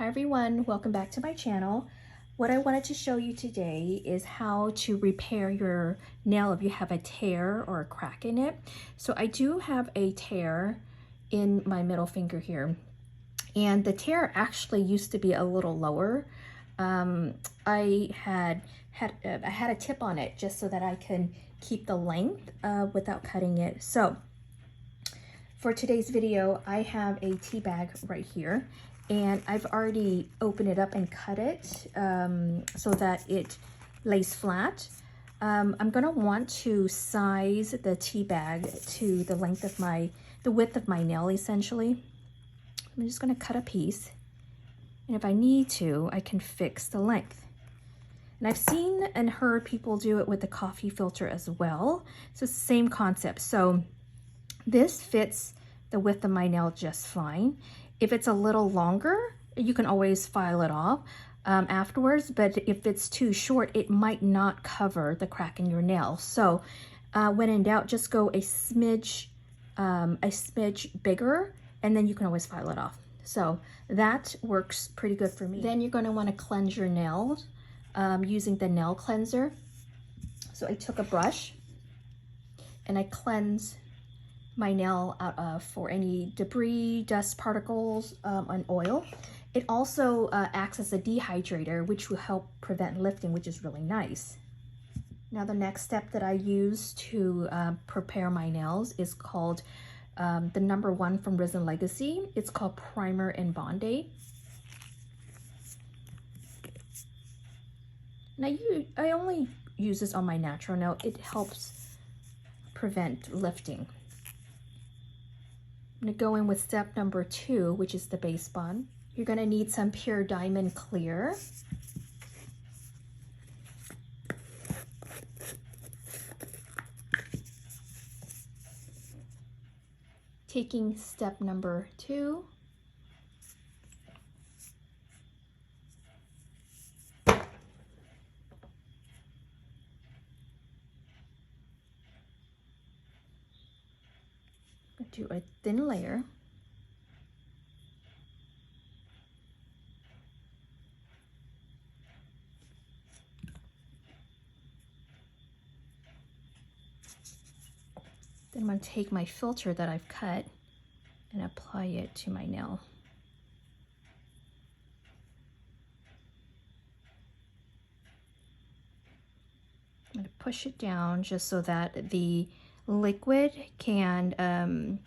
Hi everyone, welcome back to my channel. What I wanted to show you today is how to repair your nail if you have a tear or a crack in it. So I do have a tear in my middle finger here, and the tear actually used to be a little lower. I had a tip on it just so that I can keep the length without cutting it. So for today's video, I have a tea bag right here, and I've already opened it up and cut it so that it lays flat. I'm gonna want to size the tea bag to the length of the width of my nail essentially. I'm just gonna cut a piece, and if I need to, I can fix the length. And I've seen and heard people do it with the coffee filter as well. So it's the same concept. So this fits the width of my nail just fine. If it's a little longer, you can always file it off afterwards, but if it's too short, it might not cover the crack in your nail. So when in doubt, just go a smidge bigger, and then you can always file it off. So that works pretty good for me. Then you're going to want to cleanse your nails using the nail cleanser. So I took a brush and I cleanse my nail out for any debris, dust particles, and oil. It also acts as a dehydrator, which will help prevent lifting, which is really nice. Now the next step that I use to prepare my nails is called the #1 from Risen Legacy. It's called Primer and Bond-Aid. Now I only use this on my natural nail. It helps prevent lifting. I'm gonna go in with step #2, which is the base bond. You're gonna need some pure diamond clear. Taking step #2, do a thin layer. Then I'm going to take my filter that I've cut and apply it to my nail. I'm going to push it down just so that the liquid can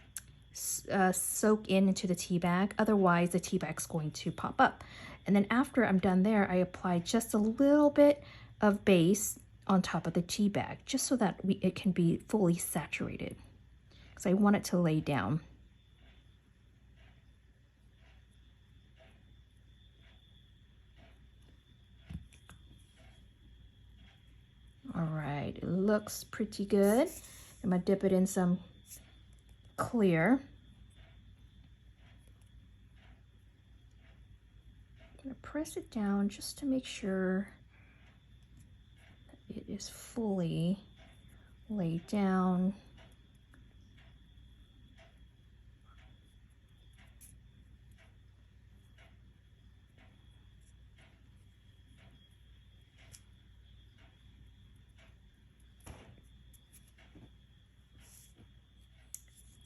soak into the tea bag. Otherwise, the tea bag's going to pop up. And then after I'm done there, I apply just a little bit of base on top of the tea bag, just so that it can be fully saturated, because I want it to lay down. All right, it looks pretty good. I'm gonna dip it in some clear. I'm gonna press it down just to make sure that it is fully laid down.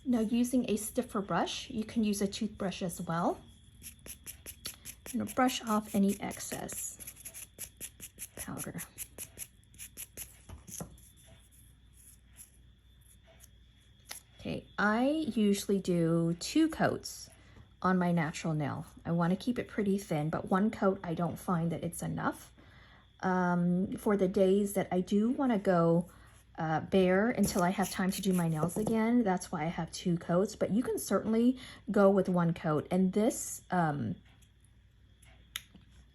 Now using a stiffer brush, you can use a toothbrush as well. I'm gonna brush off any excess powder. Okay, I usually do 2 coats on my natural nail. I want to keep it pretty thin, but 1 coat I don't find that it's enough. For the days that I do want to go bare until I have time to do my nails again, that's why I have 2 coats, but you can certainly go with 1 coat. And this, I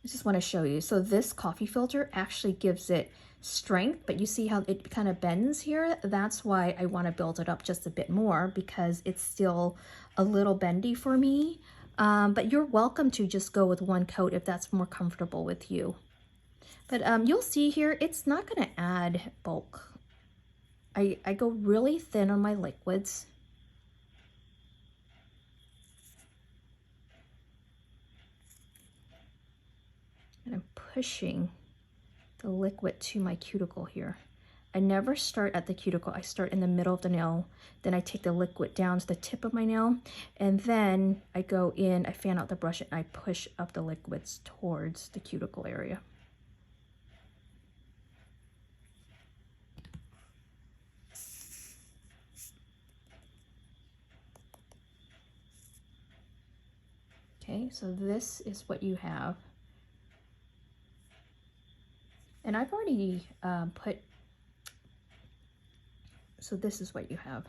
just want to show you. So this coffee filter actually gives it strength, but you see how it kind of bends here? That's why I want to build it up just a bit more, because it's still a little bendy for me. But you're welcome to just go with 1 coat if that's more comfortable with you. But you'll see here, it's not going to add bulk. I go really thin on my liquids. pushing the liquid to my cuticle here. I never start at the cuticle, I start in the middle of the nail, then I take the liquid down to the tip of my nail, and then I go in, I fan out the brush, and I push up the liquids towards the cuticle area. Okay, so this is what you have. And I've already so this is what you have.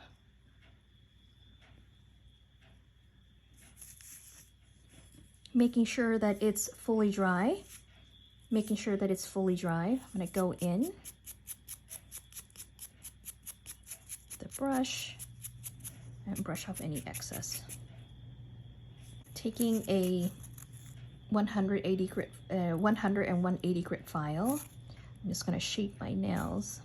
Making sure that it's fully dry. Making sure that it's fully dry. I'm gonna go in the brush and brush off any excess. Taking a 180 grit, 100 and 180 grit file, I'm just going to shape my nails.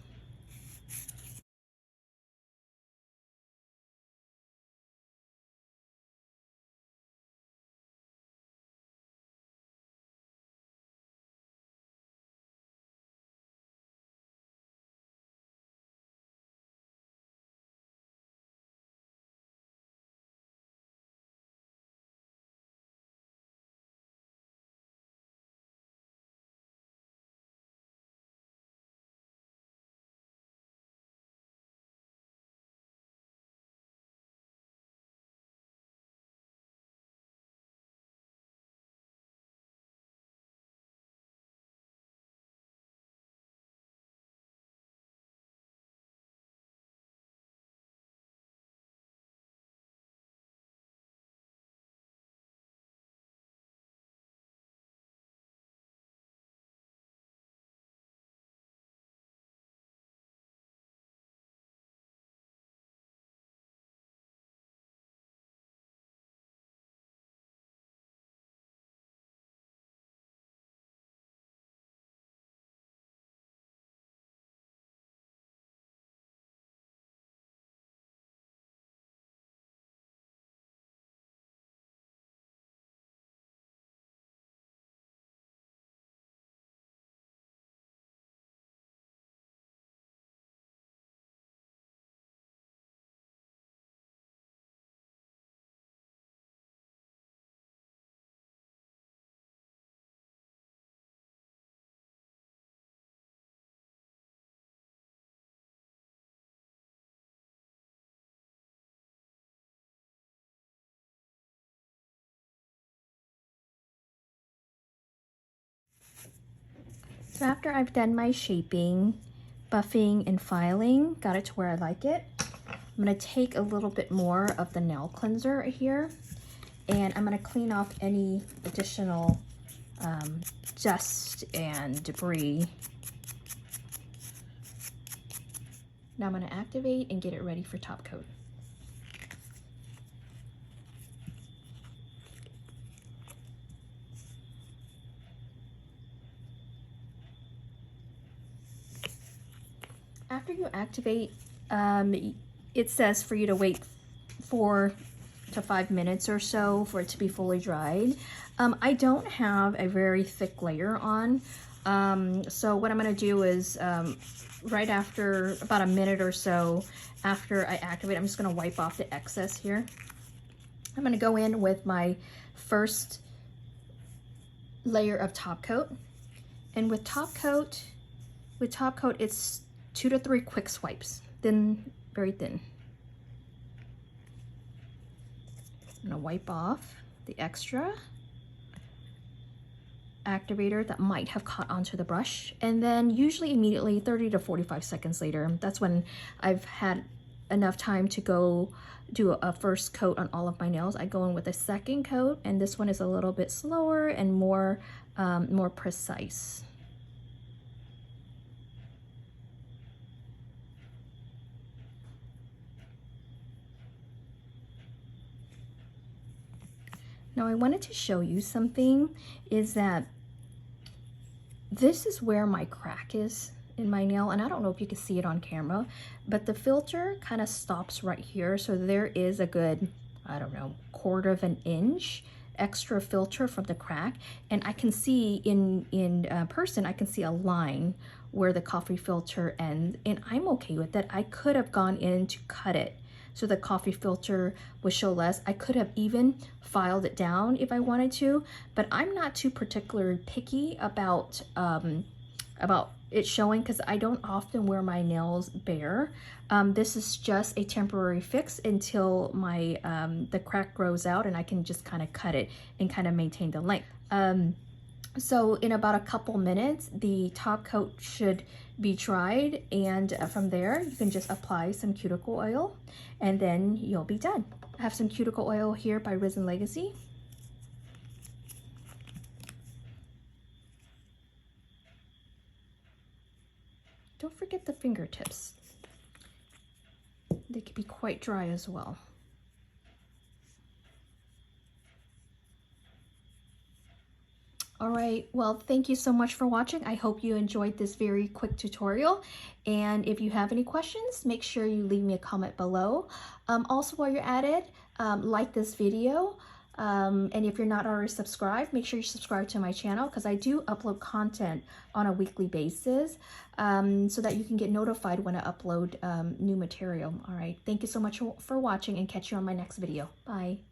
So after I've done my shaping, buffing, and filing, got it to where I like it, I'm going to take a little bit more of the nail cleanser here, and I'm going to clean off any additional dust and debris. Now I'm going to activate and get it ready for top coat. After you activate, it says for you to wait 4 to 5 minutes or so for it to be fully dried. I don't have a very thick layer on, so what I'm going to do is right after about a minute or so after I activate, I'm just going to wipe off the excess here. I'm going to go in with my first layer of top coat, and with top coat it's 2 to 3 quick swipes, thin, very thin. I'm gonna wipe off the extra activator that might have caught onto the brush, and then usually immediately 30 to 45 seconds later, that's when I've had enough time to go do a first coat on all of my nails. I go in with a second coat, and this one is a little bit slower and more precise. Now I wanted to show you something, is that this is where my crack is in my nail, and I don't know if you can see it on camera, but the filter kind of stops right here, so there is a good, I don't know, 1/4 of an inch extra filter from the crack, and I can see in person, I can see a line where the coffee filter ends, and I'm okay with that. I could have gone in to cut it so the coffee filter would show less. I could have even filed it down if I wanted to, but I'm not too particularly picky about it showing, because I don't often wear my nails bare. This is just a temporary fix until my the crack grows out, and I can just kind of cut it and kind of maintain the length. So in about a couple minutes, the top coat should be dried, and from there you can just apply some cuticle oil, and then you'll be done. I have some cuticle oil here by Risen Legacy. Don't forget the fingertips. They can be quite dry as well. All right, well, thank you so much for watching. I hope you enjoyed this very quick tutorial. And if you have any questions, make sure you leave me a comment below. Also, while you're at it, like this video. And if you're not already subscribed, make sure you subscribe to my channel, because I do upload content on a weekly basis, so that you can get notified when I upload new material. All right, thank you so much for watching, and catch you on my next video. Bye.